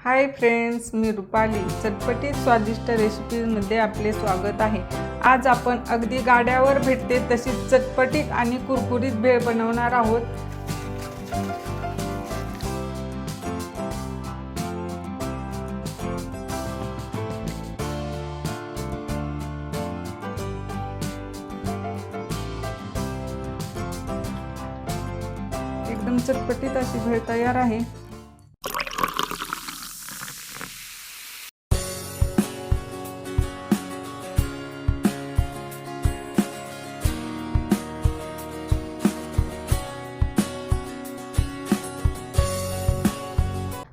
Hi friends, मी रुपाली. चटपटीत स्वादिष्ट रेसिपीमध्ये आपले स्वागत आहे. आज आपण अगदी गाड्यावर भेटते तशीच चटपटीत आणि कुरकुरीत भेळ बनवणार आहोत. एकदम चटपटीत अशी भेळ तयार आहे.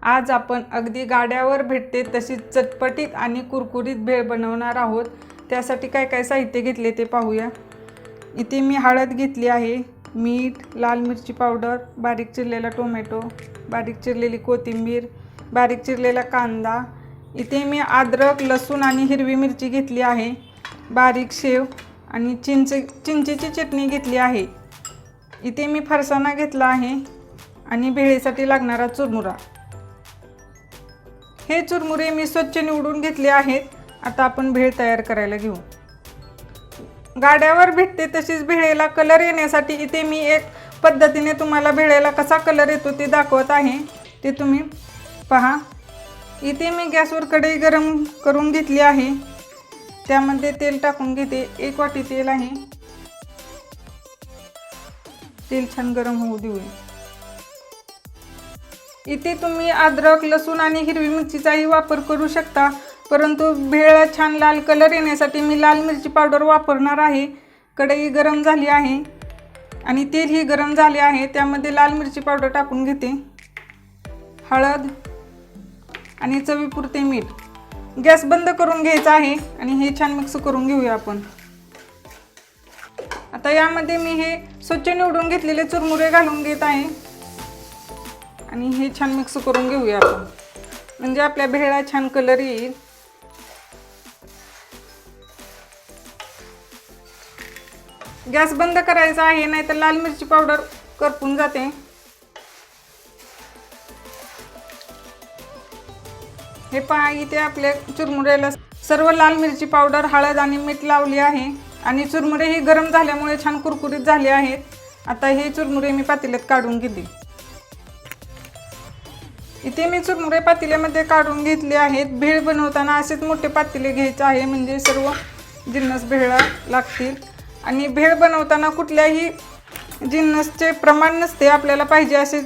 आज आपण अगदी गाड्यावर भेटते तशीच चटपटीत आणि कुरकुरीत भेळ बनवणार आहोत. त्यासाठी काय काय साहित्य घेतले ते पाहूया. इथे मी हळद घेतली आहे, मीठ, लाल मिरची पावडर, बारीक चिरलेला टोमॅटो, बारीक चिरलेली कोथिंबीर, बारीक चिरलेला कांदा. इथे मी अद्रक, लसूण आणि हिरवी मिरची घेतली आहे, बारीक शेव आणि चिंचेची चटणी घेतली आहे. इथे मी फरसाणा घेतला आहे आणि भेळीसाठी लागणारा चुरमुरा. हे चुरमुरे मी स्वच्छ निवडून घेतले आहेत. आता आपण भेळ तयार करायला घेऊ. गाड्यावर भेटते तशीच भेळेला कलर येण्यासाठी इथे मी एक पद्धतीने तुम्हाला भेळेला कसा कलर येतो ते दाखवत आहे, ते तुम्ही पहा. इथे मी गॅसवर कढई गरम करून घेतली आहे. त्यामध्ये तेल टाकून घेते. 1 वाटी तेल आहे. तेल छान गरम होऊ देऊया. इथे तुम्ही अद्रक, लसूण आणि हिरवी मिरचीचाही वापर करू शकता, परंतु भेळ छान लाल कलर येण्यासाठी मी लाल मिरची पावडर वापरणार आहे. कढई गरम झाली आहे आणि तेलही गरम झाले आहे. त्यामध्ये लाल मिरची पावडर टाकून घेते, हळद आणि चवीपुरते मीठ. गॅस बंद करून घ्यायचा आहे आणि हे छान मिक्स करून घेऊया आपण. आता यामध्ये मी हे स्वच्छ निवडून घेतलेले चुरमुरे घालून घेत आहे आणि हे छान मिक्स करून घेऊया आपण, म्हणजे आपल्या भेळा छान कलर येईल. गॅस बंद करायचा आहे, नाहीतर लाल मिरची पावडर करपून जाते. हे पहा, इथे आपल्या चुरमुऱ्याला सर्व लाल मिरची पावडर, हळद आणि मीठ लावली आहे आणि चुरमुरे हे गरम झाल्यामुळे छान कुरकुरीत झाले आहेत. आता हे चुरमुरे मी पातेल्यात काढून घेते. इथे मी चुरमुरे पातेल्यामध्ये काढून घेतले आहेत. भेळ बनवताना असेच मोठे पातेले घ्यायचे आहे, म्हणजे सर्व जिन्नस भेळा लागतील. आणि भेळ बनवताना कुठल्याही जिन्नसचे प्रमाण नसते, आपल्याला पाहिजे असे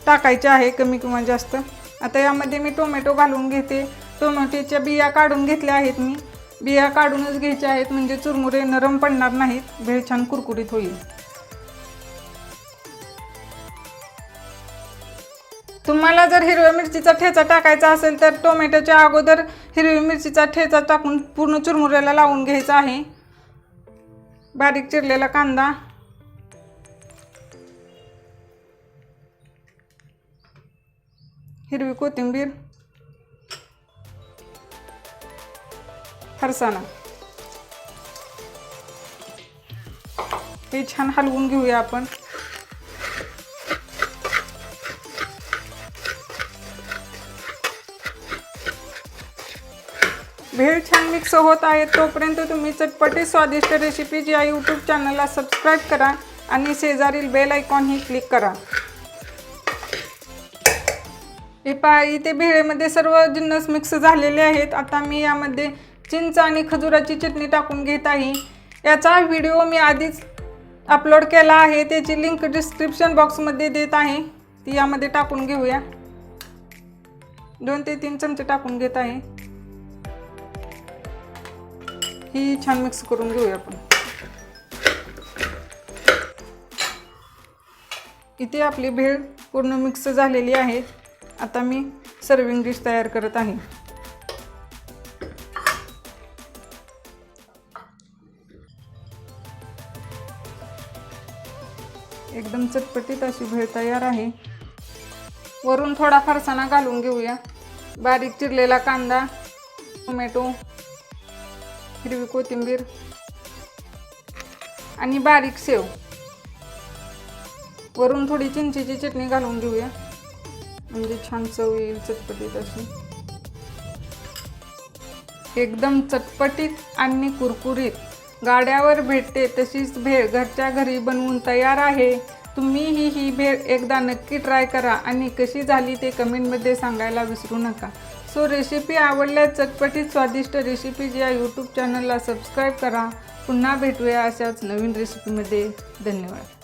टाकायचे आहे, कमी किंवा जास्त. आता यामध्ये मी टोमॅटो घालून घेते. टोमॅटोच्या बिया काढून घेतल्या आहेत. मी बिया काढूनच घ्यायच्या आहेत, म्हणजे चुरमुरे नरम पडणार नाहीत, भेळ छान कुरकुरीत होईल. तुम्हाला जर हिरव्या मिरचीचा ठेचा टाकायचा असेल तर टोमॅटोच्या अगोदर हिरवी मिरचीचा ठेचा टाकून पूर्ण चुरमुऱ्याला लावून घ्यायचा आहे. बारीक चिरलेला कांदा, हिरवी कोथिंबीर, फरसाणा हे छान हलवून घेऊया आपण. भेळ छान मिक्स होत आहे तोपर्यंत तुम्ही चटपटीत स्वादिष्ट रेसिपीज या यूट्यूब चॅनलला सबस्क्राईब करा आणि शेजारील बेल आयकॉनही क्लिक करा. हे पहा, इथे भेळेमध्ये सर्व जिन्नस मिक्स झालेले आहेत. आता मी यामध्ये चिंच आणि खजुराची चटणी टाकून घेत आहे. याचा व्हिडिओ मी आधीच अपलोड केला आहे, त्याची लिंक डिस्क्रिप्शन बॉक्समध्ये देत आहे. ती यामध्ये टाकून घेऊया. 2 ते 3 चमचे टाकून घेत आहे. ही छान मिक्स करून घेऊया आपण. इथे आपली भेळ पूर्ण मिक्स झालेली आहे. आता मी सर्विंग डिश तयार करत आहे. एकदम चटपटीत अशी भेळ तयार आहे. वरून थोडा फरसाणा घालून घेऊया. बारीक चिरलेला कांदा, टोमॅटो, हिरवी कोथिंबीर आणि बारीक शेव. वरून थोडी चिंचेची चटणी घालून घेऊया, म्हणजे छान चव येईल चटपटीत अशी. एकदम चटपटीत आणि कुरकुरीत गाड्यावर भेटते तशीच भेळ घरच्या घरी बनवून तयार आहे। तुम्हीही ही भेळ एकदा नक्की ट्राय करा आणि कशी झाली ते कमेंटमध्ये सांगायला विसरू नका। सो रेसिपी आवडल्यास चटपटीत स्वादिष्ट रेसिपीज या यूट्यूब चॅनलला सबस्क्राईब करा। पुन्हा भेटूया अशाच नवीन रेसिपीमध्ये। धन्यवाद।